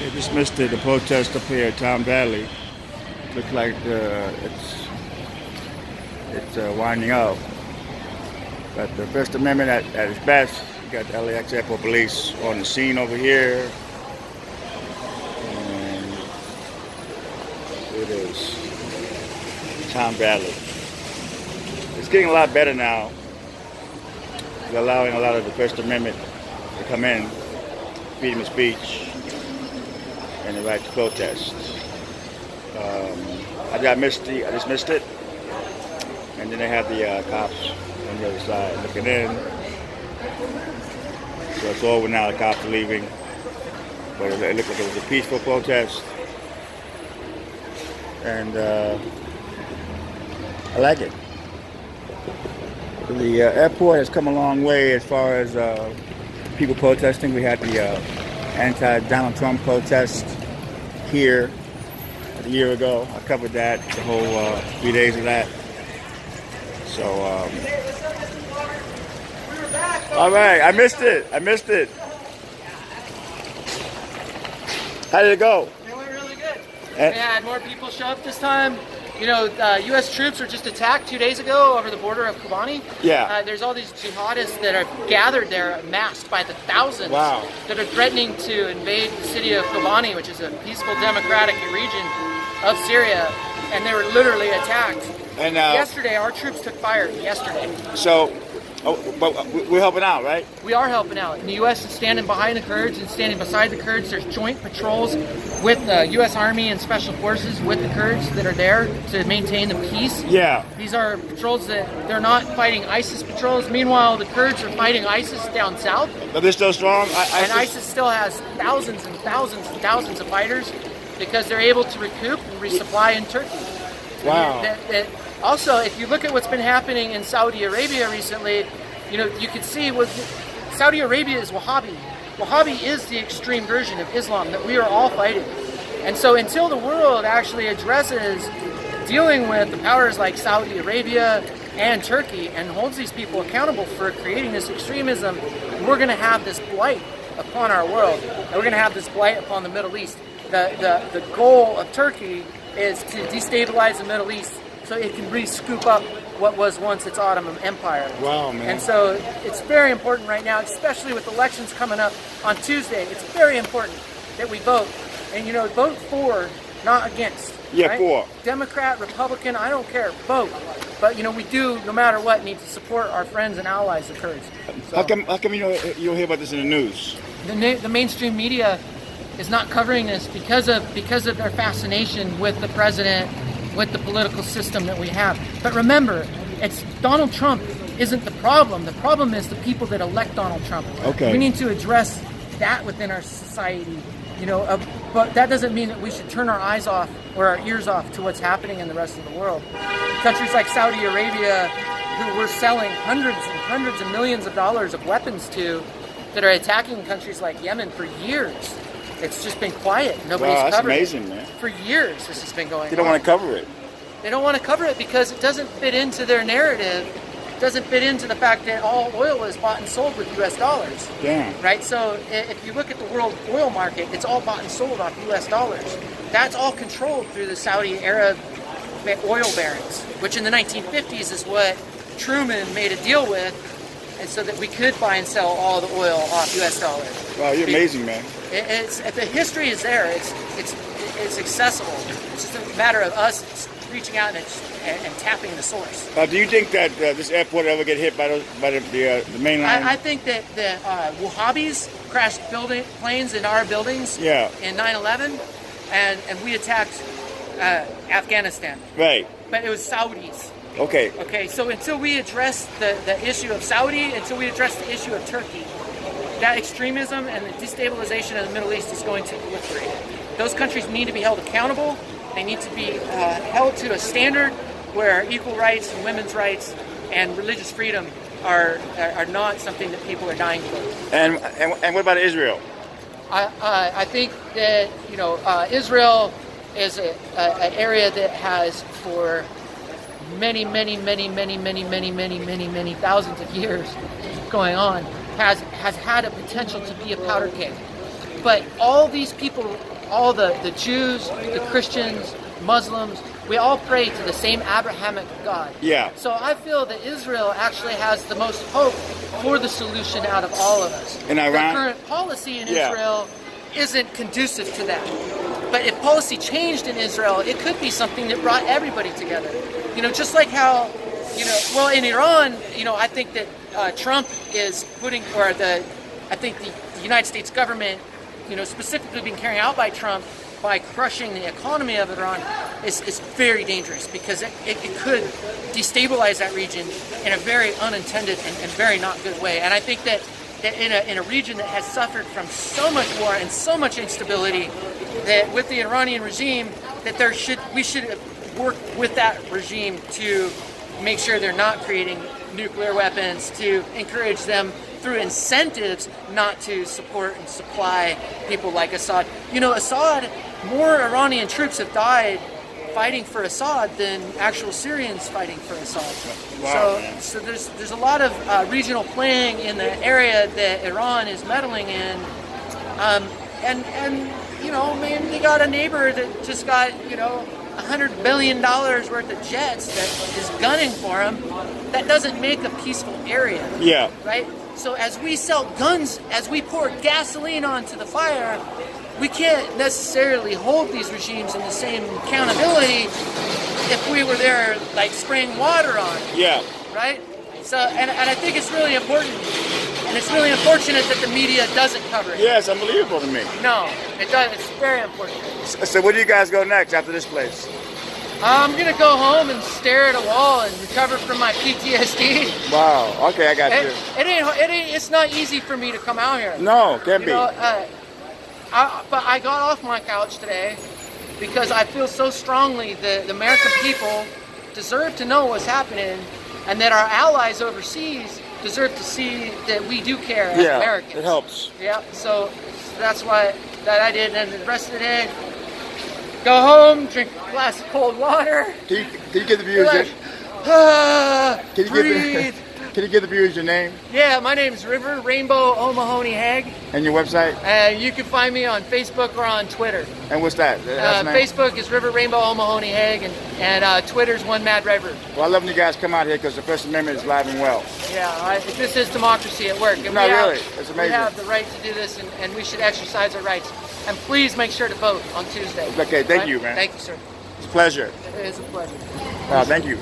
They dismissed the protest up here at Town Valley. Looks like it's winding up. But the First Amendment at its best, you got the LAX Airport Police on the scene over here. And it is Town Valley. It's getting a lot better now. They're allowing a lot of the First Amendment to come in, freedom of speech, and the right to protest. I just missed it, and then they had the cops on the other side looking in. So it's over now. The cops are leaving, but it looked like it was a peaceful protest, and I like it. The airport has come a long way as far as people protesting. We had the anti-Donald Trump protest here a year ago. I covered that, the whole 3 days of that. So, all right, I missed it. How did it go? It went really good. We had more people show up this time. You know, U.S. troops were just attacked 2 days ago over the border of Kobani. Yeah. There's all these jihadists that are gathered there, masked by the thousands, wow, that are threatening to invade the city of Kobani, which is a peaceful democratic region of Syria, and they were literally attacked. And yesterday, our troops took fire. Yesterday. So, but we're helping out, right? We are helping out. And the U.S. is standing behind the Kurds and standing beside the Kurds. There's joint patrols with the U.S. Army and Special Forces with the Kurds that are there to maintain the peace. Yeah. These are patrols that they're not fighting ISIS patrols. Meanwhile, the Kurds are fighting ISIS down south. But they're still strong? And ISIS still has thousands and thousands and thousands of fighters because they're able to recoup and resupply in Turkey. Wow. Also, if you look at what's been happening in Saudi Arabia recently, you know, you can see what Saudi Arabia is Wahhabi. Wahhabi is the extreme version of Islam that we are all fighting. And so until the world actually addresses dealing with the powers like Saudi Arabia and Turkey and holds these people accountable for creating this extremism, we're going to have this blight upon our world. And we're going to have this blight upon the Middle East. The goal of Turkey is to destabilize the Middle East so it can re-scoop up what was once its Ottoman Empire. Wow, man. And so it's very important right now, especially with elections coming up on Tuesday. It's very important that we vote. And, you know, vote for, not against. Yeah, right? for. Democrat, Republican, I don't care. Vote. But, you know, we do, no matter what, need to support our friends and allies, the Kurds. So, how come you don't hear about this in the news? The mainstream media is not covering this because of their fascination with the president, with the political system that we have. But remember, it's Donald Trump isn't the problem. The problem is the people that elect Donald Trump. Okay. We need to address that within our society, you know, but that doesn't mean that we should turn our eyes off or our ears off to what's happening in the rest of the world. Countries like Saudi Arabia, who we're selling hundreds and hundreds of millions of dollars of weapons to, that are attacking countries like Yemen for years. It's just been quiet. Nobody's wow, that's covered amazing, it. man. For years, this has been going on. They don't want to cover it. They don't want to cover it because it doesn't fit into their narrative. It doesn't fit into the fact that all oil is bought and sold with U.S. dollars. Damn. Right? So if you look at the world oil market, it's all bought and sold off U.S. dollars. That's all controlled through the Saudi Arab oil barons, which in the 1950s is what Truman made a deal with, and so that we could buy and sell all the oil off U.S. dollars. Wow, you're amazing, man. The history is there. It's accessible. It's just a matter of us reaching out and tapping the source. Do you think that this airport will ever get hit by the main line? I think that the Wahhabis crashed planes in our buildings in 9/11, and we attacked Afghanistan. Right. But it was Saudis. Okay. Okay, so until we address the issue of Saudi, until we address the issue of Turkey, that extremism and the destabilization of the Middle East is going to proliferate. Those countries need to be held accountable. They need to be held to a standard where equal rights and women's rights and religious freedom are not something that people are dying for. And what about Israel? I think that, you know, Israel is an area that has for many thousands of years going on has had a potential to be a powder keg. But all these people, all the Jews, the Christians, Muslims, we all pray to the same Abrahamic God. Yeah. So I feel that Israel actually has the most hope for the solution out of all of us. And Iran? The current policy in Israel isn't conducive to that. But if policy changed in Israel, it could be something that brought everybody together. Just like how, well, in Iran, I think that Trump is putting, I think the United States government, specifically being carried out by Trump, by crushing the economy of Iran is very dangerous, because it could destabilize that region in a very unintended and very not good way. And I think that in a region that has suffered from so much war and so much instability, that with the Iranian regime, that we should work with that regime to make sure they're not creating nuclear weapons, to encourage them through incentives not to support and supply people like Assad. Assad, more Iranian troops have died fighting for Assad than actual Syrians fighting for Assad. Wow, so there's a lot of regional playing in the area that Iran is meddling in, and maybe they got a neighbor that just got $100 billion worth of jets that is gunning for them. That doesn't make a peaceful area. Yeah. Right? So as we sell guns, as we pour gasoline onto the fire, we can't necessarily hold these regimes in the same accountability if we were there like spraying water on it. Yeah. Right? So, and I think it's really important, and it's really unfortunate that the media doesn't cover it. Yeah, it's unbelievable to me. No, it does. It's very important. So where do you guys go next after this place? I'm gonna go home and stare at a wall and recover from my PTSD. Wow. Okay, I got you. It's not easy for me to come out here. No, can't be. But I got off my couch today because I feel so strongly that the American people deserve to know what's happening, and that our allies overseas deserve to see that we do care as Americans. It helps. Yeah, so that's why that I did. And the rest of the day, go home, drink a glass of cold water. Can you give the viewers breathe. Can you give the viewers your name? Yeah, my name's River Rainbow O'Mahony Hag. And your website? You can find me on Facebook or on Twitter. And what's that? Facebook is River Rainbow O'Mahony Hag, and Twitter's One Mad River. Well, I love when you guys come out here because the First Amendment is live and well. Yeah, this is democracy at work. And really. It's amazing. We have the right to do this, and we should exercise our rights. And please make sure to vote on Tuesday. Okay, thank you, man. Thank you, sir. It's a pleasure. It is a pleasure. Thank you.